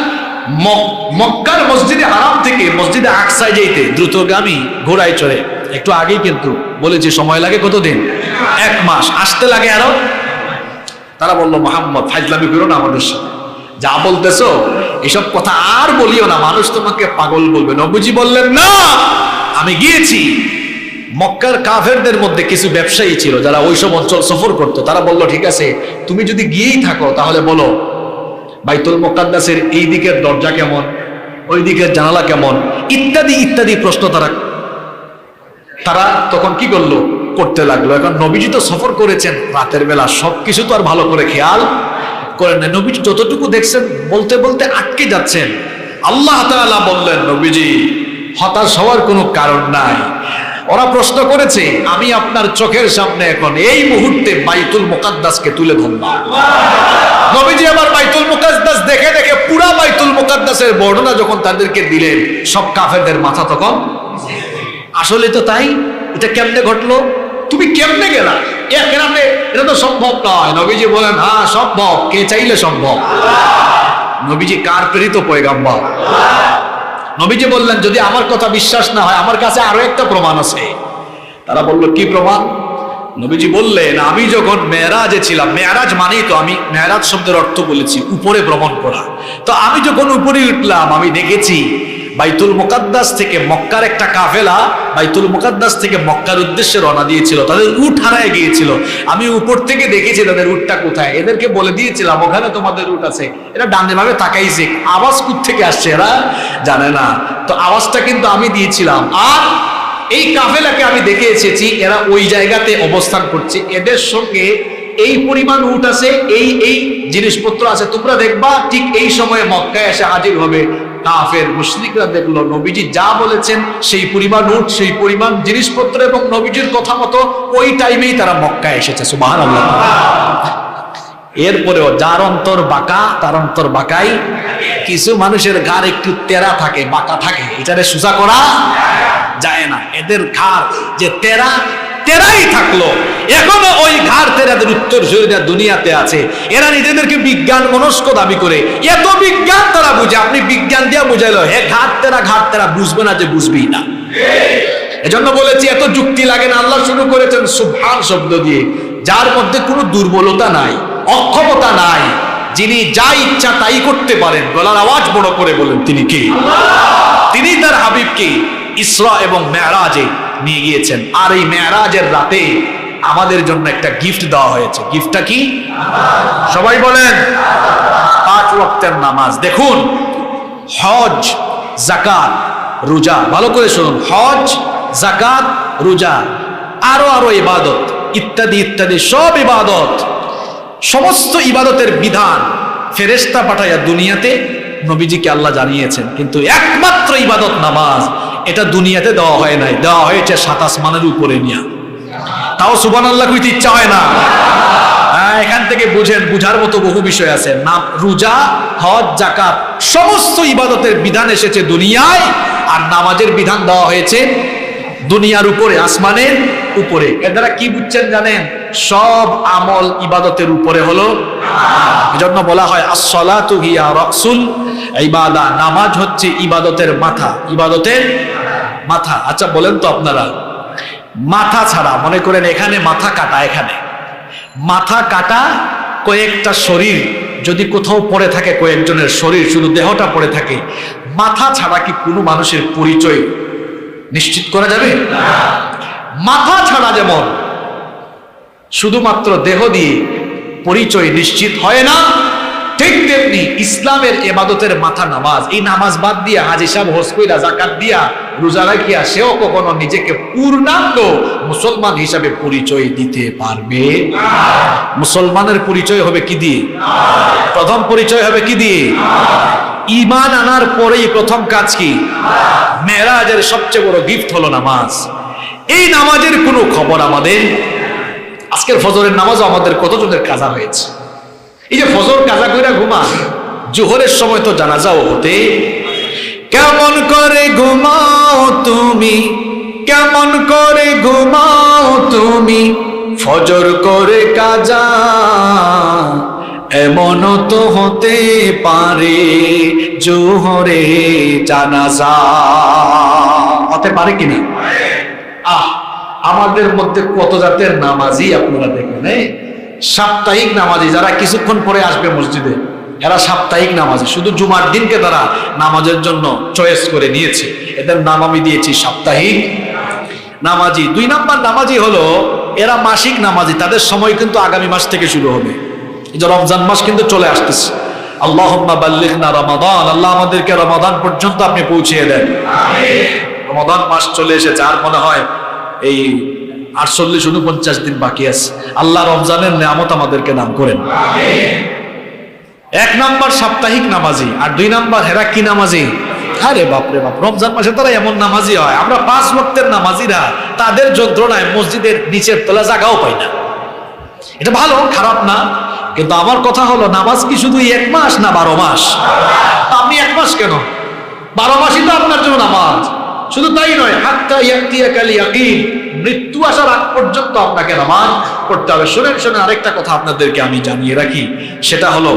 মক্কার মসজিদে হারাম থেকে মসজিদে আকসায় যাইতে দ্রুতগামী ঘোড়ায় চড়ে, একটু আগেই কিন্তু বলেছি সময় লাগে কতদিন? 1 মাস, আসতে লাগে আরো। তারা বললো, মুহাম্মদ ফাজলামি করো না আমাদের সাথে, যা বলতেছো এসব কথা আর বলিও না, মানুষ তোমাকে পাগল বলবে। নবীজি বললেন, না, আমি গিয়েছি। মক্কার কাফেরদের মধ্যে কিছু ব্যবসায়ী ছিল যারা ওইসব অঞ্চল সফর করতো। তারা বললো, ঠিক আছে তুমি যদি গিয়েই থাকো তাহলে বলো বাইতুল মুকাদ্দাসের এই দিকের দরজা কেমন, ওই দিকের জানালা কেমন, ইত্যাদি ইত্যাদি প্রশ্ন তারা তখন কি করলো, করতে লাগলো। এখন নবীজি তো সফর করেছেন রাতের বেলা, সবকিছু তো আর ভালো করে খেয়াল করেন না। নবীজি যতটুকু দেখছেন বলতে বলতে আটকে যাচ্ছেন। আল্লাহ তাআলা বললেন, নবীজি হতাশ হওয়ার কোনো কারণ নাই। ওরা প্রশ্ন করেছে, আমি আপনার চোখের সামনে এখন এই মুহূর্তে বাইতুল মুকাদ্দাসকে তুলে ধরলাম। নবীজি আবার বাইতুল মুকাদ্দাস দেখে দেখে পুরা বাইতুল মুকাদ্দাসের বর্ণনা যখন তাদেরকে দিলেন, সব কাফেরদের মাথা তখন, আসলে তো তাই, এটা কেমনে ঘটলো, তুমি কেমনে গেলা, এটা তো সম্ভব নয়। নবীজি বলেন, হ্যাঁ সম্ভব, কে চাইলে সম্ভব। নবীজি কার প্রেরিত পয়গাম্বর? নবীজি বললেন, যদি আমার কথা বিশ্বাস না হয় আমার কাছে আরো একটা প্রমাণ আছে। তারা বলল, কি প্রমাণ? নবীজি বললেন, আমি যখন মেরাজে ছিলাম, মেরাজ মানেই তো, আমি মেরাজ শব্দের অর্থ বলেছি উপরে ভ্রমণ করা। তো আমি যখন উপরে উঠলাম, আমি দেখেছি বাইতুল মুকাদ্দাস থেকে মক্কার একটা কাফেলা বাইতুল মুকাদ্দাস থেকে মক্কার উদ্দেশ্যে রওনা দিয়েছিল, তাদের উট হারায় গিয়েছিল। আমি উপর থেকে দেখেছি তাদের উটটা কোথায়, এদেরকে বলে দিয়েছিলাম ওখানে তোমাদের উট আছে। এরা ডানে ভাবে তাকাইছে, আওয়াজ কোত্থেকে আসছে এরা জানে না, তো আওয়াজটা কিন্তু আমি দিয়েছিলাম। আর এই কাফেলাকে আমি দেখে এসেছি, এরা ওই জায়গাতে অবস্থান করছে, এদের সঙ্গে এই পরিমাণ উট আছে, এই এই জিনিসপত্র আছে, তোমরা দেখবা ঠিক এই সময়ে মক্কায় এসে হাজির হবে। কাফের মুশরিকরা দেখলো নবীজি যা বলেছেন সেই পরিমাণ উট, সেই পরিমাণ জিনিসপত্র এবং নবীজির কথা মতো ওই টাইমেই তারা মক্কায় এসেছে। সুবহানাল্লাহ। এরপরেও যার অন্তর বাঁকা তার অন্তর বাঁকাই। কিছু মানুষের ঘাড় একটু তেরা থাকে, বাঁকা থাকে, এটারে সোজা করা যায় না। এদের ঘাড় যে তেরাই থাকলো, এখনো ওই ঘাড় তেরাদের উত্তর শরীরা দুনিয়াতে আছে। এরা নিজেদেরকে বিজ্ঞান মনস্ক দাবি করে, এত বিজ্ঞান তারা বুঝে, আপনি বিজ্ঞান দিয়ে বুঝাইলো হে ঘাড় তেরা বুঝবে না, যে বুঝবেই না। এজন্য বলেছি এত যুক্তি লাগে না। আল্লাহ শুরু করেছেন সুবহান শব্দ দিয়ে, যার মধ্যে কোনো দুর্বলতা নাই, অক্ষমতা নাই, যিনি যা ইচ্ছা তাই করতে পারেন। গলার আওয়াজ বড় করে বলেন, তিনি কে? তিনি তার হাবিবকে ইসরা এবং মেরাজে নিয়ে গিয়েছেন। আর এই মেরাজের রাতে আমাদের জন্য একটা গিফট দেওয়া হয়েছে। গিফটটা কি? সবাই বলেন 5 ওয়াক্তের নামাজ। দেখুন, হজ, যাকাত, রোজা, ভালো করে শুনুন, হজ, যাকাত, রোজা, আরো ইবাদত ইত্যাদি ইত্যাদি সব ইবাদত, সমস্ত ইবাদতের বিধান ফেরেশতা পাঠাইয়া দুনিয়াতে নবীজিকে আল্লাহ জানিয়েছেন। কিন্তু একমাত্র ইবাদত নামাজ, এটা দুনিয়াতে দেওয়া হয় নাই, দেওয়া হয়েছে 7 আসমানের উপরে নিয়া। তাও সুবহানাল্লাহ কইতে ইচ্ছা হয় না। এখান থেকে বুঝেন, বুঝার মতো বহু বিষয় আছে। নাম, রোজা, হজ, যাকাত সমস্ত ইবাদতের বিধান এসেছে দুনিয়ায়, আর নামাজের বিধান দেওয়া হয়েছে দুনিয়ার উপরে, আসমানের উপরে। এর দ্বারা কি বুঝছেন জানেন? সব আমল ইবাদতের উপরে হলো। এজন্য বলা হয় as-salatu hiya রাসুল ইবাদা, নামাজ হচ্ছে ইবাদতের মাথা, ইবাদতের মাথা। আচ্ছা বলেন তো আপনারা, মাথা ছাড়া, মনে করেন এখানে মাথা কাটা, এখানে মাথা কাটা কয়েকটা শরীর যদি কোথাও পড়ে থাকে, কয়েকজনের শরীর শুধু দেহটা পড়ে থাকে, মাথা ছাড়া কি কোনো মানুষের পরিচয় নিশ্চিত করা যাবে? মাথা ছাড়া যেমন শুধুমাত্র দেহ দিয়ে পরিচয় নিশ্চিত হয় না, ঠিক তেমনি ইসলামের ইবাদতের মাথা নামাজ। এই নামাজ বাদ দিয়া হাজী সাহেব হজ কইরা, যাকাত দিয়া, রোজা রাখিয়া সেও কখনো নিজেকে পূর্ণাঙ্গ মুসলমান হিসাবে পরিচয় দিতে পারবে না। মুসলমানের পরিচয় হবে কি দিয়ে? প্রথম পরিচয় হবে কি দিয়ে? ঈমান আনার পরেই প্রথম কাজ কি? মেরাজের সবচেয়ে বড় গিফট হলো নামাজ। এই নামাজের কোনো খবর আমাদের, আজকের ফজরের নামাজও আমাদের কতজনের কাজা হয়েছে। এই যে ফজর কাজা কইরা ঘুমা, জোহরের সময় তো জানাজাও হতে। কেমন করে ঘুমাও তুমি, কেমন করে ঘুমাও তুমি, ফজর করে কাজা, এমন তো হতে পারে জোহরে জানাজা। হতে পারে কিনা? আমাদের মধ্যে কত জাতের নামাজি আপনারা দেখবেন। সাপ্তাহিক নামাজি, যারা কিছুক্ষণ পরে আসবে মসজিদে, এরা সাপ্তাহিক নামাজি, শুধু জুমার দিনকে তারা নামাজের জন্য চয়েস করে নিয়েছে, এদের নাম আমি দিয়েছি সাপ্তাহিক নামাজি। 2 নাম্বার নামাজি হলো এরা মাসিক নামাজি, তাদের সময় কিন্তু আগামী মাস থেকে শুরু হবে। এই যে রমজান মাস কিন্তু চলে আসতেছে, আল্লাহুম্মা বাল্লিগনা রমাদান, আল্লাহ আমাদেরকে রমাদান পর্যন্ত আপনি পৌঁছিয়ে দেন। রমাদান মাস চলে এসেছে, আর মনে হয় এই 48-49 দিন বাকি আছে। আল্লাহ রমজানের নিয়ামত আমাদেরকে দান করেন। 1 নাম্বার সাপ্তাহিক নামাজি, আর 2 নাম্বার হেরা কি নামাজি? আরে বাপরে বাপ, রমজান মাসে তারা এমন নামাজি হয়, আমরা 5 ওয়াক্তের নামাজিরা তাদের যন্ত্রণায় মসজিদের নিচের তলা জায়গাও পাই না। এটা ভালো, খারাপ না, কিন্তু আমার কথা হলো নামাজ কি শুধু 1 মাস না 12 মাস? আপনি 1 মাস কেন, 12 মাসই তো আপনার জন্য নামাজ। শুধু তাই নয়, হাত্তা ইয়াতিয়াকাল ইয়াকিন, মৃত্যু আসার আগ পর্যন্ত আপনাকে নামাজ পড়তে হবে। শুনেন শুনেন, আরেকটা কথা আপনাদেরকে আমি জানিয়ে রাখি, সেটা হলো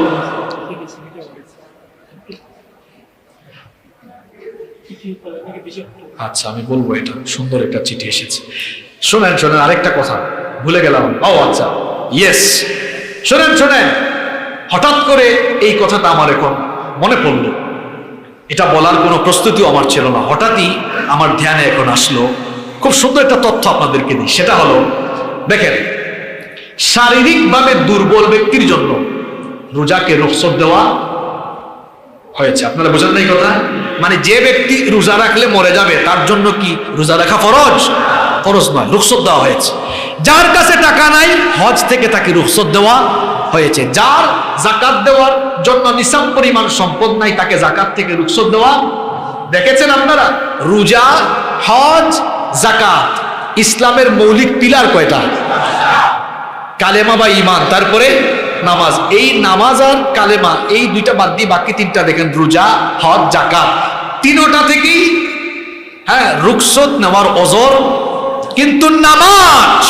আচ্ছা আমি বলবো, এটা সুন্দর একটা চিঠি এসেছে। শুনেন শুনেন, আরেকটা কথা ভুলে গেলাম। ও আচ্ছা, ইয়েস, শুনেন শুনেন, হঠাৎ করে এই কথাটা আমার এখন মনে পড়লো। এটা বলার কোনো প্রস্তুতিও আমার ছিল না, হঠাৎই আমার ধ্যানে এখন আসলো। খুব সুন্দর একটা তথ্য আপনাদেরকে দিই, সেটা হলো দেখেন, শারীরিকভাবে দুর্বল ব্যক্তির জন্য রোজাকে রুখসত দেওয়া হয়েছে। আপনারা বোঝেন না এই কথা? মানে যে ব্যক্তি রোজা রাখলে মরে যাবে, তার জন্য কি রোজা রাখা ফরজ? ফরজ নয়, রুখসত দেওয়া হয়েছে। যার কাছে টাকা নাই, হজ থেকে তাকে রুখসত দেওয়া হয়েছে। যার যাকাত দেওয়ার জন্য নিসাব পরিমাণ সম্পদ নাই, তাকে যাকাত থেকে রুখসত দেওয়া। দেখেছেন আপনারা, রোজা, হজ, যাকাত, ইসলামের মৌলিক পিলার কয়টা? কালেমা বা ঈমান, তারপরে নামাজ। এই নামাজ আর কালেমা, এই 2টা বাদ দিয়ে বাকি 3টা দেখেন, রোজা, হজ, যাকাত, 3টা থেকেই রুখসত নেওয়ার ওজর। কিন্তু নামাজ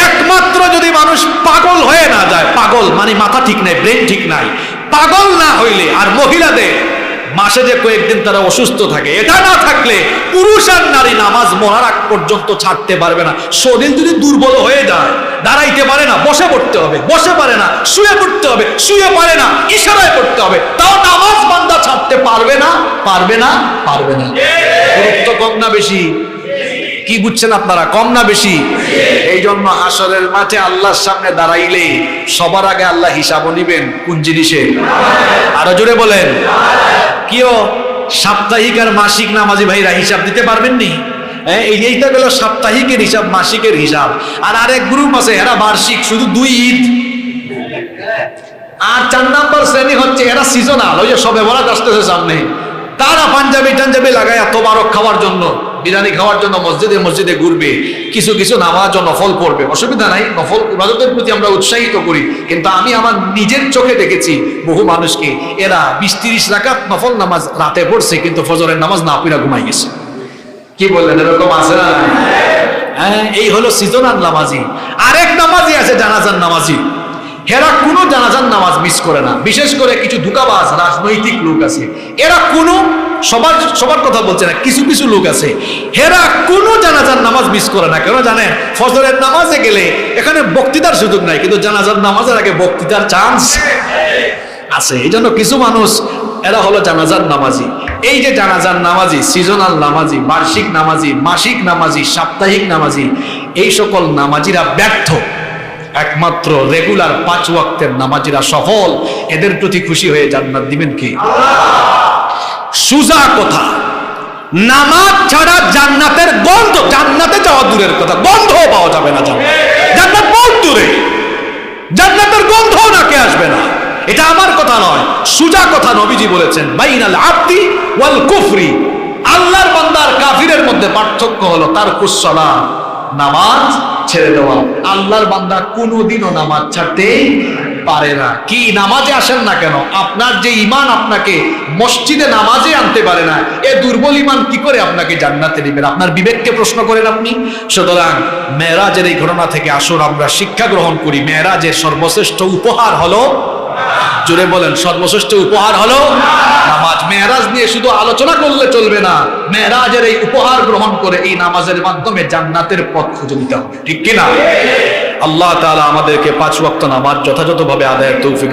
একমাত্র যদি মানুষ পাগল হয়ে না যায়, পাগল মানে মাথা ঠিক নাই, ব্রেন ঠিক নাই, পাগল না হইলে, আর মহিলাদের মাসে যে কয়েকদিন তারা অসুস্থ থাকে, এটা না থাকলে পুরুষ আর নারী নামাজ মরার আগ পর্যন্ত ছাড়তে পারবে না। শরীর যদি দুর্বল হয়ে যায়, দাঁড়াইতে পারে না, বসে পড়তে হবে, বসে পারে না শুয়ে পড়তে হবে, শুয়ে পারে না ইশারায় পড়তে হবে, তাও নামাজ বান্দা ছাড়তে পারবে না, পারবে না, পারবে না। গুরুত্ব কম না বেশি? কি বুঝছেন আপনারা, কম না বেশি? এই জন্য হাসরের মাঠে আল্লাহর সামনে দাঁড়াইলে সবার আগে আল্লাহ হিসাবও নিবেন কোন জিনিসে? আরো জোরে বলেন। কিও সাপ্তাহিক আর মাসিক নামাজি ভাইরা হিসাব দিতে পারবেন নি? এইটা গেল সাপ্তাহিকের হিসাব, মাসিকের হিসাব। আর আরেক গ্রুপ আছে এরা বার্ষিক, শুধু 2 ঈদ। আর 4 নম্বর শ্রেণী হচ্ছে এরা সিজনাল, ওই যে সবে বরাত আসতেছে সামনে, তারা পাঞ্জাবি টাঞ্জাবি লাগায় তোবারক খাওয়ার জন্য, বিরিয়ানি খাওয়ার জন্য মসজিদে মসজিদে ঘুরবে, কিছু কিছু নামাজ ও নফল পড়বে। অসুবিধা নাই, নফল ইবাদতের প্রতি আমরা উৎসাহিত করি, কিন্তু আমি আমার নিজের চোখে দেখেছি বহু মানুষকে এরা 20-30 রাকাত নফল নামাজ রাতে পড়ছে, কিন্তু ফজরের নামাজ না পড়া ঘুমাই গেছে। কি বললেন, এরকম আছে না? হ্যাঁ, এই হলো সিজনাল নামাজি। আরেক নামাজি আছে জানাজার নামাজি, এরা কোনো জানাজার নামাজ মিস করে না। বিশেষ করে কিছু ধোঁকাবাজ রাজনৈতিক লোক আছে, এরা কোনো সবার কথা বলছে না, কিছু কিছু লোক আছে এরা কোনো জানাজার নামাজ মিস করে না। কেন জানেন? ফজরের নামাজে গেলে এখানে বক্তৃতার সুযোগ নাই, কিন্তু জানাজার নামাজের আগে বক্তৃতার চান্স আছে। এই জন্য কিছু মানুষ এরা হলো জানাজার নামাজি। এই যে জানাজার নামাজি, সিজনাল নামাজি, বার্ষিক নামাজি, মাসিক নামাজি, সাপ্তাহিক নামাজি, এই সকল নামাজিরা ব্যর্থ। একমাত্র রেগুলার 5 ওয়াক্তের নামাজিরা সফল। এদের প্রতি খুশি হয়ে জান্নাত দিবেন কি? সুজা কথা, নামাজ ছাড়া জান্নাতের গন্ধ, জান্নাতে যাওয়া দূরের কথা, গন্ধও পাওয়া যাবে না। জান্নাত বহুত দূরে, জান্নাতের গন্ধও নাকে আসবে না। এটা আমার কথা নয়, সুজা কথা নবীজি বলেছেন। বাইনাল আবদি ওয়াল কুফরি, আল্লাহর বান্দা আর কাফিরের মধ্যে পার্থক্য হলো তারকুস সালাত, নামাজ ছেড়ে দেওয়া। আল্লাহর বান্দা কোনোদিনও নামাজ ছাড়তে পারে না। কি নামাজে আসেন না কেন, আপনার যে ঈমান আপনাকে মসজিদে নামাজে আনতে পারে না, এ দুর্বল ঈমান কি করে আপনাকে জান্নাতে নেবেন? আপনার বিবেককে প্রশ্ন করেন আপনি। সুতরাং মেরাজের এই ঘটনা থেকে আসুন আমরা শিক্ষা গ্রহণ করি। মেরাজের সর্বশ্রেষ্ঠ উপহার হলো, জোরে বলেন, সর্বশ্রেষ্ঠ উপহার হলো নামাজ। মেরাজ নিয়ে শুধু আলোচনা করলে চলবে না, মেরাজের এই উপহার গ্রহণ করে এই নামাজের মাধ্যমে জান্নাতের পথ খুঁজে নিতে হবে, ঠিক কিনা? আল্লাহ তাআলা আমাদেরকে 5 ওয়াক্ত নামাজ যথাযথভাবে আদায়ের তৌফিক